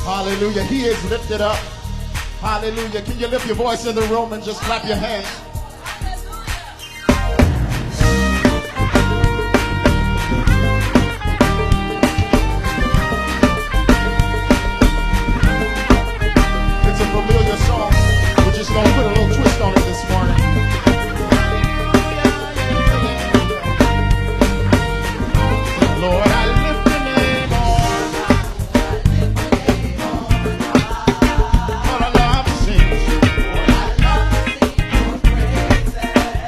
Hallelujah. He is lifted up. Hallelujah. Can you lift your voice in the room and just clap your hands? It's a familiar song. We're just going to put a little twist on it this morning. Lord, I lift your name on. Lord, I love to sing.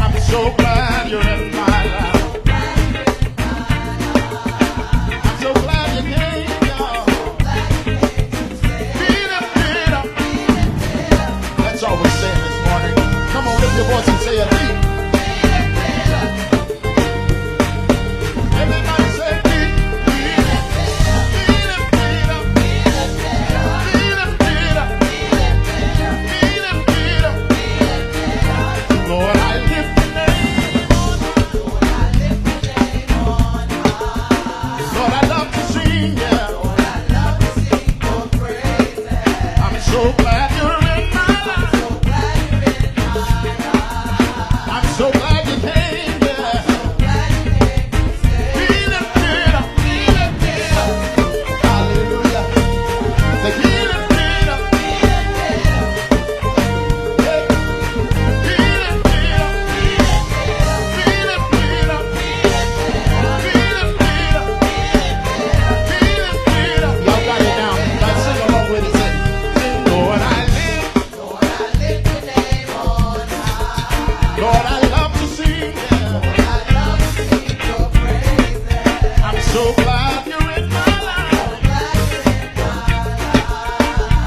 I'm so glad you're in my life. I'm so glad you came, y'all. Beat up. That's all we're saying this morning. Come on, lift your voice and say it. Everybody say Lord, I lift your name. Lord, I love to sing, yeah. I'm so glad you're in my life. I'm so glad you came, yeah. Be lifted up. Hallelujah. Say, be lifted up. Hey. Be lifted up. Be lifted up. Be lifted up. Be lifted up. Y'all got it down. You guys sing along with it. Sing, Lord, I lift. Lord, I love to sing. Yeah. I'm so glad you're in my life.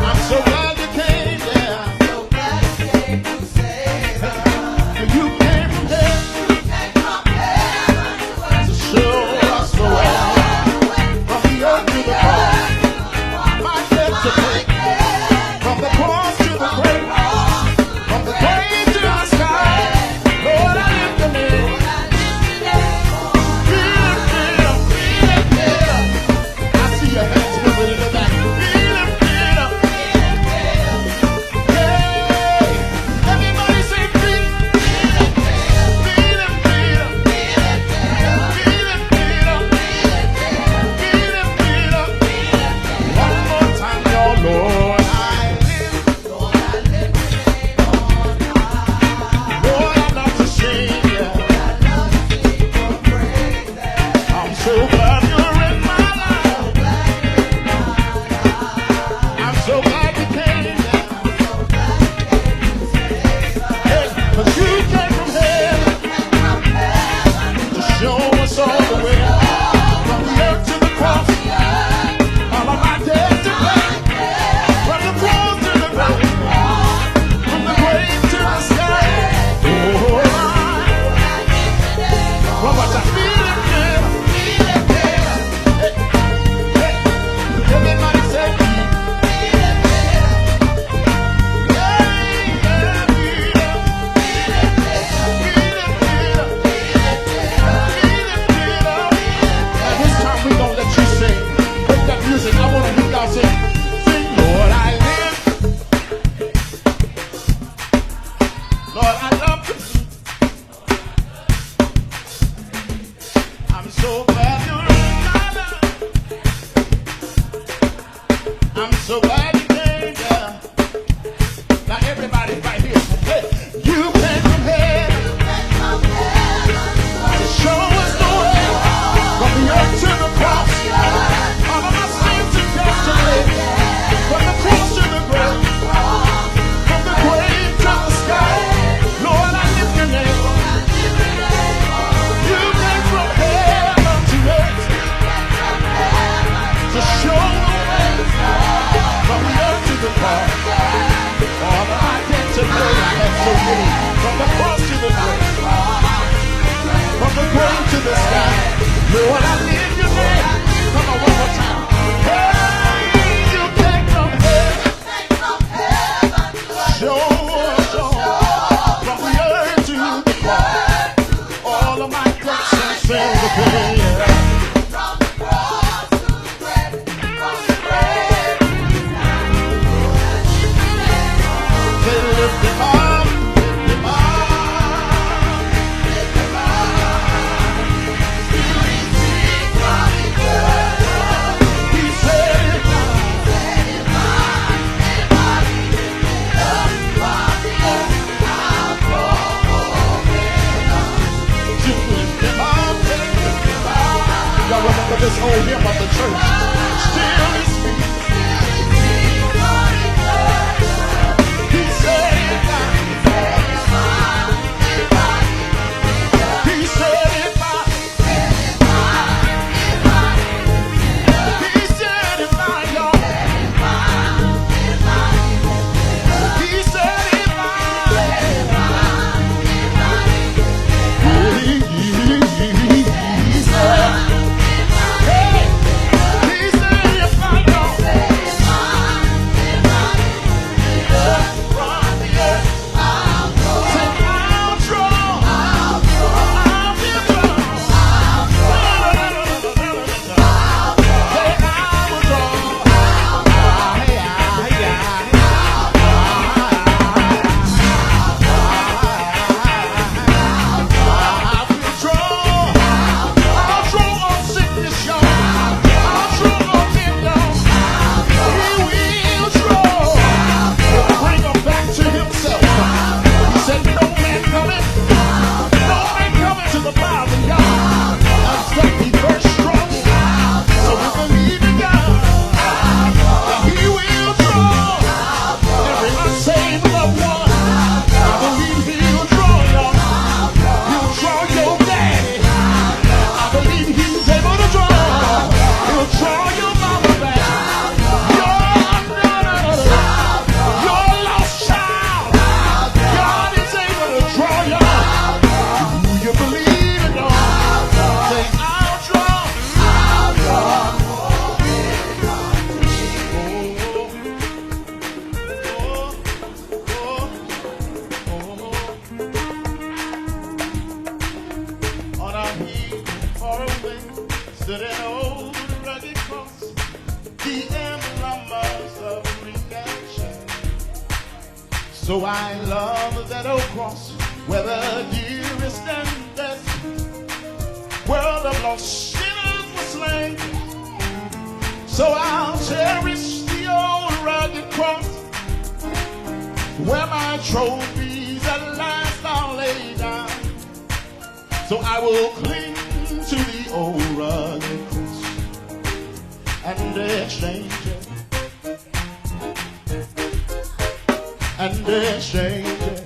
I'm so glad you came. Yeah. And you came from heaven to show us the way. From the earth to the cross, my debt to pay. From the cross to the grave, from the grave to the sky. Lord, I lift your name. Be lifted up. I see your hands moving in the back. Be lifted up. Hey, everybody say be lifted up. Be lifted up. Be lifted up. Be lifted up. One more time, y'all. Lord, I lift. Lord, I love to sing, yeah. I'm so glad you're in my life. I'm so glad you came, yeah. Hey, 'cause you came from heaven to show us all the way. From the earth to the cross, all of my debts to pay. From the cross to the grave, from the grave to the sky. Oh, one more time. Be lifted up. Hey, hey, everybody say be lifted up. Yeah, be lifted up. Be lifted up. Be lifted up. Now this time we gonna let you sing. Break that music. I wanna hear y'all sing. Sing, Lord, I live. Lord, I love to sing. I'm so glad you're in my life. I'm so glad you came, yeah. Now everybody right here. Hey, you came from heaven to show us the way. From the earth to the cross, all of my sins and debt to pay. From the cross to the grave, from the grave to the sky. Lord, I lift your name. You came from heaven to earth to show the way. From the earth to the cross, all of my debt to pay. I have so many. From the cross to the grave, from the grave to the sky. Lord, I lift your name. Come on, one more time. Hey, you came from heaven. Show us all. From the earth to the cross, all of my debts and sins to pay. So I love that old cross where the dearest and best world of lost sinners was slain. So I'll cherish the old rugged cross where my trophies at last I'll lay down. So I will cling to the old rugged cross and exchange it, and exchange it.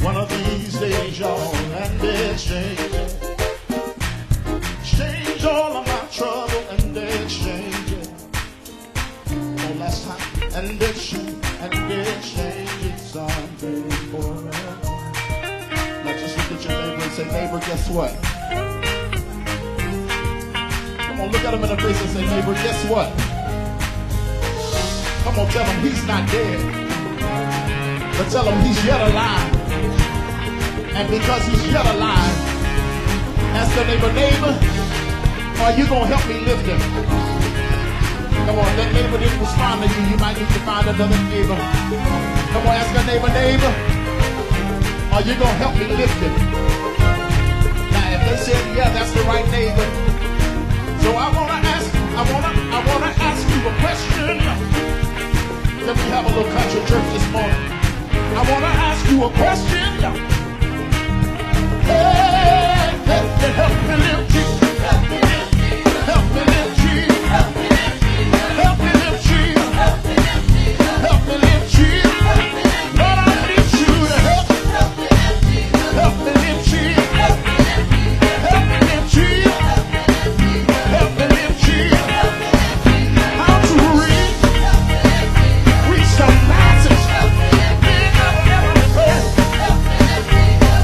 One of these days, y'all, and exchange it. Exchange all of my trouble and exchange it. One last time, and exchange it someday forever. Now just look at your neighbor and say, neighbor, guess what? Come on, look at him in the face and say, neighbor, guess what? Come on, tell him he's not dead, but tell him he's yet alive. And because he's yet alive, ask the neighbor, are you going to help me lift him? Come on, that neighbor didn't respond to you. You might need to find another neighbor. Come on, ask your neighbor, are you going to help me lift him? Now, if they said, yeah, that's the right neighbor. So I want to ask you a question. Let me have a little country church this morning. I want to ask you a question. Hey, help me lift Jesus. Help me lift Jesus. Help me lift Jesus. Help me lift Jesus. Help me lift Jesus. Lord, I need you to help me lift Jesus. Help me lift Jesus. Help me lift Jesus. Help me lift Jesus. How to reach some masses.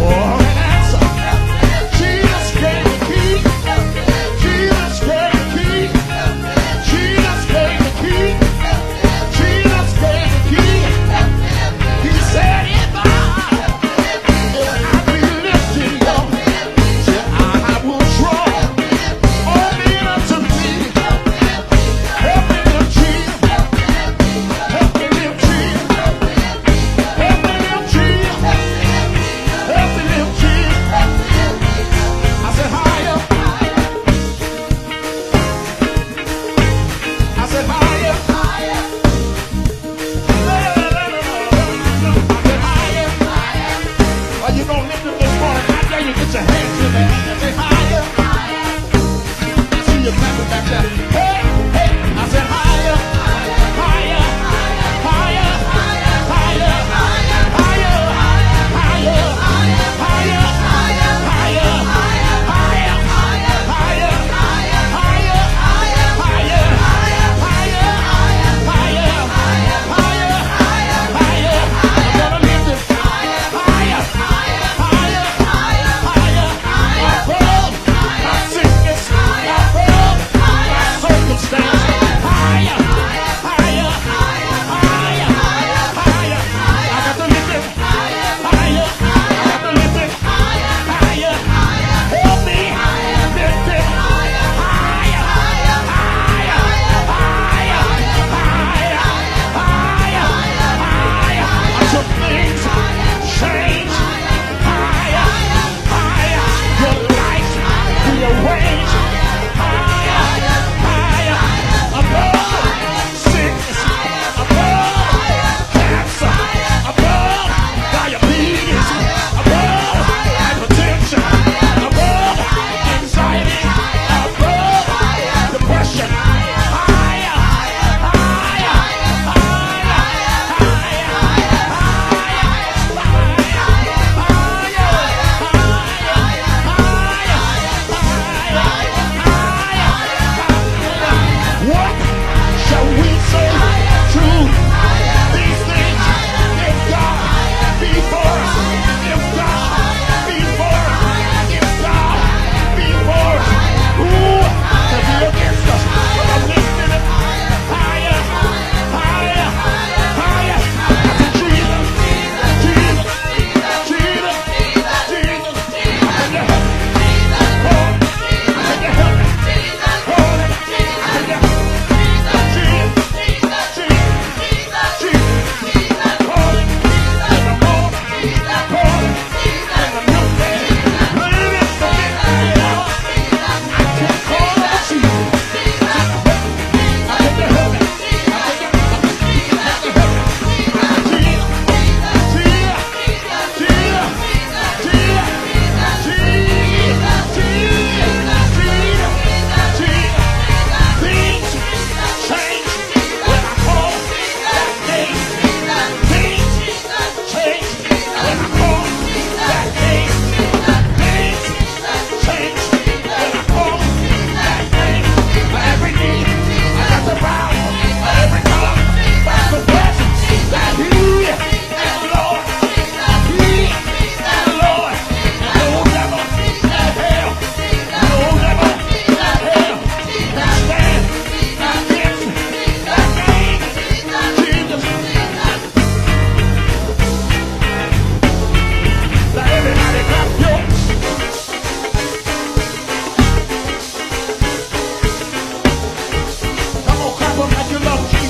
Oh, an answer. Jesus gave the key. Jesus gave the key. Jesus gave the key. Jesus gave the key. He said, if I be lifted up, said I will draw all men unto me. Help me lift Jesus. Help me lift Jesus. Help me lift Jesus. Help me lift Jesus. I said higher. I said higher. Are you gonna lift it this morning? I dare you get your hands in there and say higher. I see you clapping back there. Hey, hey. I said higher. Higher. Higher. Higher. Higher. Higher. Higher. Higher. Higher. Higher. Higher.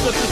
Jesus is